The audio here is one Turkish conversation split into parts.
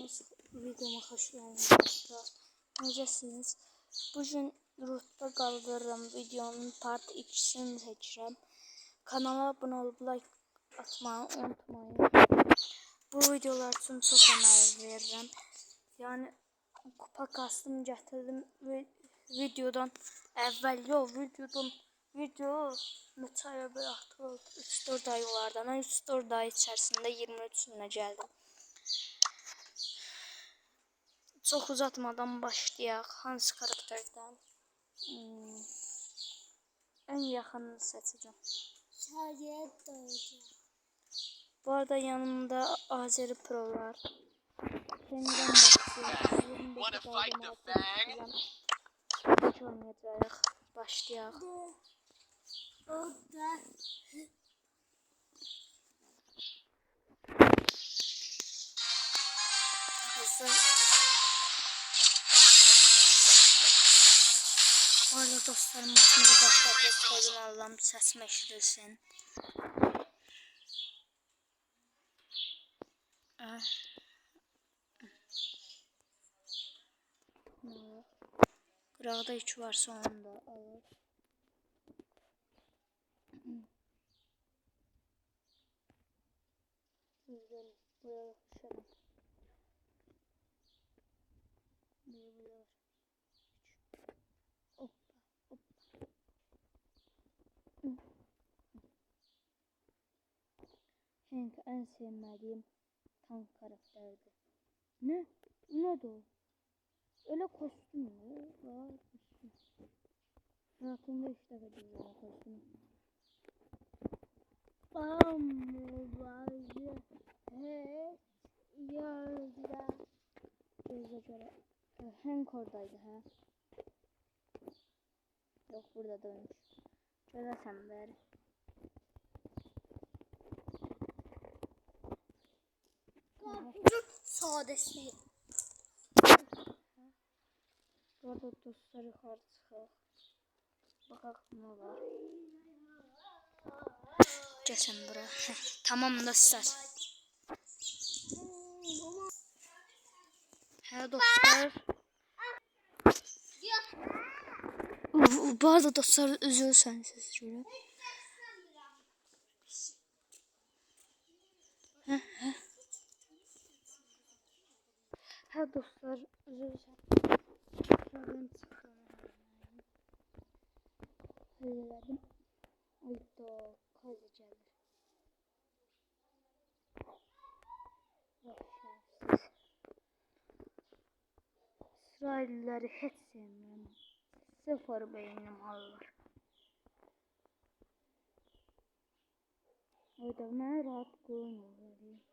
geldiniz. Videoma hoş geldiniz arkadaşlar. Necəsiniz? Bugün rutda kaldırırım videonun part 2'sini seçirəm. Kanala abone olup like atmayı unutmayın. Bu videolar için çok əmək verirəm. Yani kupa kastım gətirdim videodan əvvəl video neçə aya bir atıldı 3-4 ay olardı. 3-4 ay içerisinde 23'üne geldim. Çok uzatmadan başlayaq. Hansı karakterden? En yaxınını seçeceğim. Bu arada yanımda Azeri Pro var. Kendinden başlayalım. 25 kaldım altı. Hiç oynayacağıq. Başlayaq. Bu arada dostlarım maçımızı başlattık. Koydum Allah'ım sesimi eşitilsin. Qıraqda 3 varsa onu da alır. Güzel. Buraya düşelim. Buraya. Hoppa hoppa. Hank en sevmediğim tank karakterdi. Ne? Ne de o? Öyle kostüm mü? Var kostüm. Hayatımda 3 defa görüyorum kostümü. Ambalajı hiç yolda. Göze göre. Hank oradaydı ha. Yok burada dönmüş. Görəsən beri. Sadesi. Burada dostlar yukarı çıxaq. Baxaq nə var. Gəlin bura. Tamam dostlar. Hə dostlar. Bu arada dostlar üzülürsən siz görə. Hə dostlar üzülürsən. Şuradan çıxdım. Elədim. Ayda qayda gəlir. İsrailliləri heç sevmirəm. Sıfır beynim alır. Ayda mənə rahat qoymur.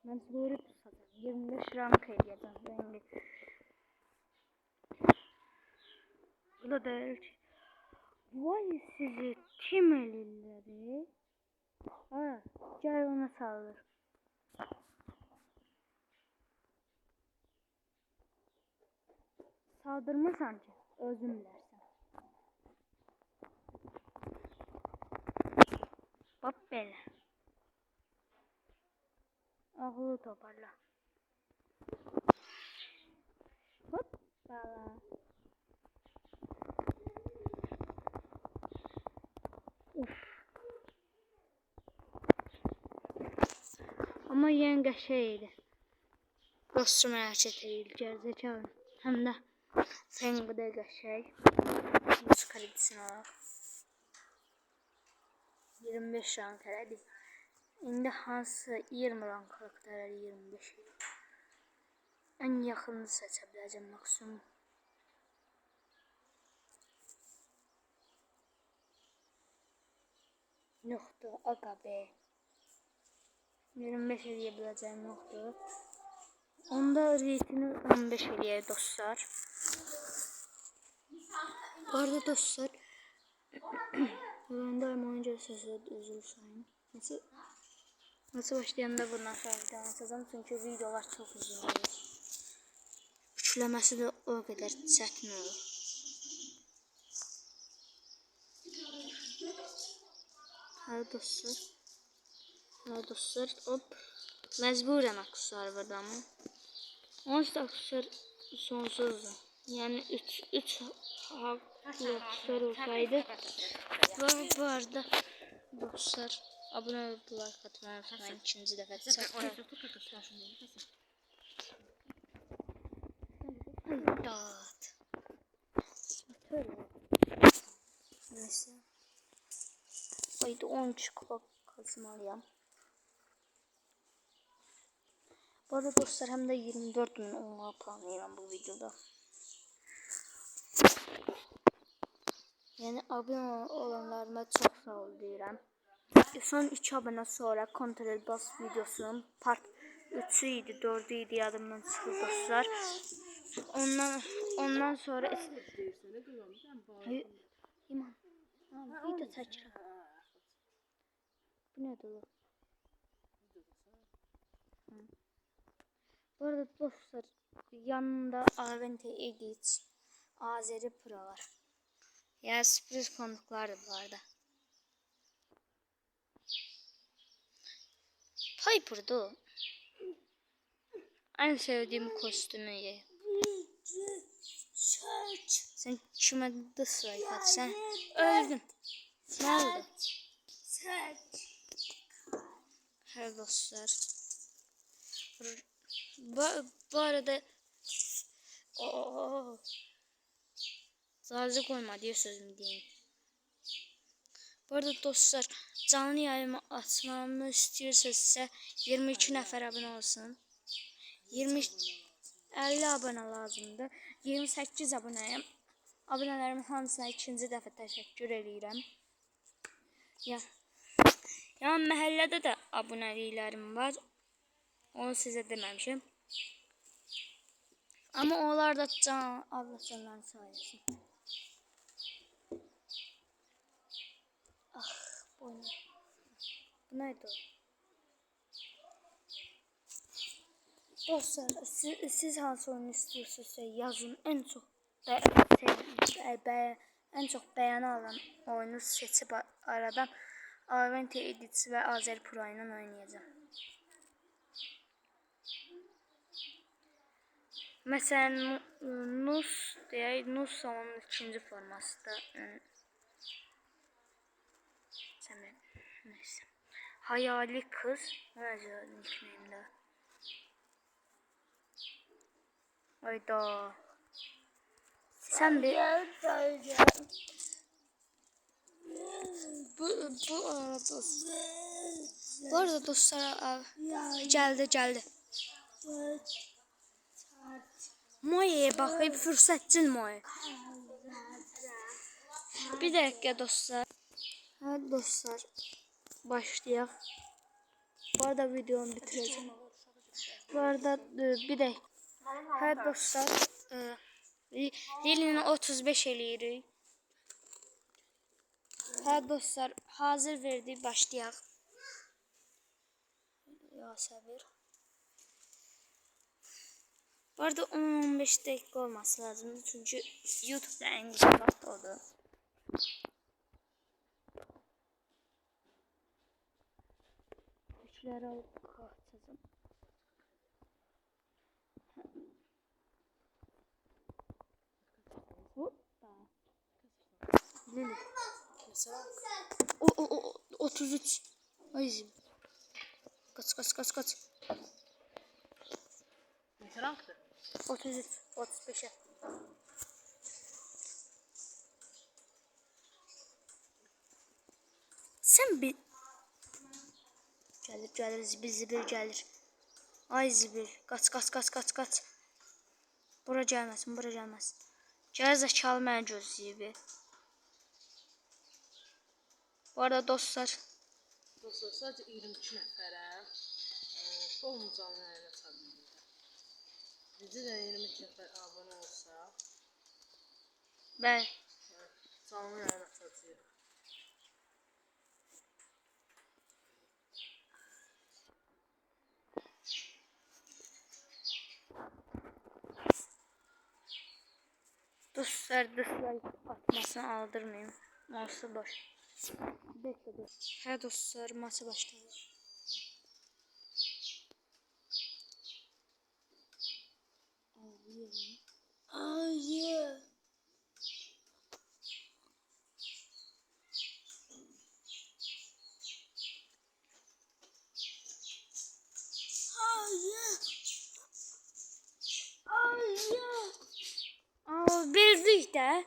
Mən zori tutacağım. 25 rank eləyəcəm. Rəngi. Bu da deyir ki, vay sizi kim elirləri? Ha, gəl ona saldır. Saldırmasan ki, özün bilərsən. Hop belə. Ağlı toparla. Hop bala. Ama yen qəşəydi. Dostum hərəkət edir, gərizekalı. Həm də sən qədər qəşəy. Müzik kredisini alaq. 25 rank elədik. İndi hansı 20 rank karakterləri 25 edir. Ən yaxını seçə biləcəm maksimum. Yoxdur, aga be. 25 eləyə biləcəyim yoxdur. Onda reytini 15 eləyək dostlar. Bu arada dostlar oyundayım oyunca sözü üzülsün. Nasıl başlayanda bundan sonra devam edeceğim çünkü videolar çok uzun olur. Üçləməsi də o qədər çətin olur. Hə dostlar. Hə dostlar hop. Məcburən aksesuar var ama. 10 dostlar sonsuzdu. Yani 3 haklar olsaydı. Bu arada dostlar abone olup like atmayı unutmayın. İkinci defa çekeceğim. Dağıt. Neyse. Haydi 13 kupa kazmalıyım. Bu arada dostlar hem de 24.000 olmağı planlıyorum bu videoda. Yani abone olanlarıma çok sağ ol deyirəm. Son 3 abone sonra Ctrl Bas videosunun part 3'ü idi, 4'ü idi yadımdan çıxır dostlar. Ondan sonra İman. Video çəkirəm. Bu nədir o? Bu arada dostlar yanında Avente Edit, Azeri Pro var. Ya sürpriz konuklar da bu arada. Piper'da o. En sevdiğim kostümü ye. Sen kime dislike at? Sen öldün. Ne oldu? Her dostlar. Bu arada zararlı koyma diye sözümü diyeyim. Bu arada dostlar canlı yayımı açmamı istiyorsanız 22 nefer abone olsun. 50 abone lazımdır. 28 aboneyim. Abonələrimin hamısına ikinci dəfə təşəkkür edirəm. Yəni məhəllədə də abunəliklərim var. Onu sizə deməmişim. Amma onlar da can Allah canlarını sayesinde. Ah boynum. Bu neydi o? Dostlar siz hansı oyunu istiyorsanız yazın. En çok beğeni alan oyunu seçip aradan Avente Edit ve Azeri Pro ile oynayacağım. Mesela Nus diye Nus onun ikinci forması da neyse. Hayali kız neyse nickname'de. Hayda. Sen bir bu arada dostlar geldi. Moya'ya bakayım fırsatçın Moya. Bir dakika dostlar. Evet dostlar başlayalım. Bu arada videomu bitireceğim. Bu arada bir dakika. Evet dostlar. Dilini 35 eləyirik. Evet dostlar hazır verdi başlayalım. Ya sabır. Bu arada 10-15 dakika olması lazım. Çünkü YouTube'da en güzel vakti oldu. Güçleri alıp kalkacağım. Lili. O 33. Ay. Kaç. Ne ranktı? 33, 35'e. Sen bir gelir zibil gelir. Ay zibil kaç. Bura gelməsin. Gəl zəkalı mənə gözləyib. Bu arada dostlar Sadece 22 nəfərə olmayacağını yayına çabilirlər. Bizə də 22 nəfər abunə olsa, bəli. canlı yayına çatacaq. Dostlar dislike atmasını aldırmayayım. Mouse'u boş. Bekle dostlar. Hə dostlar maça başlayalım. Hayır. Hayır. Hayır. Aa, bildik de.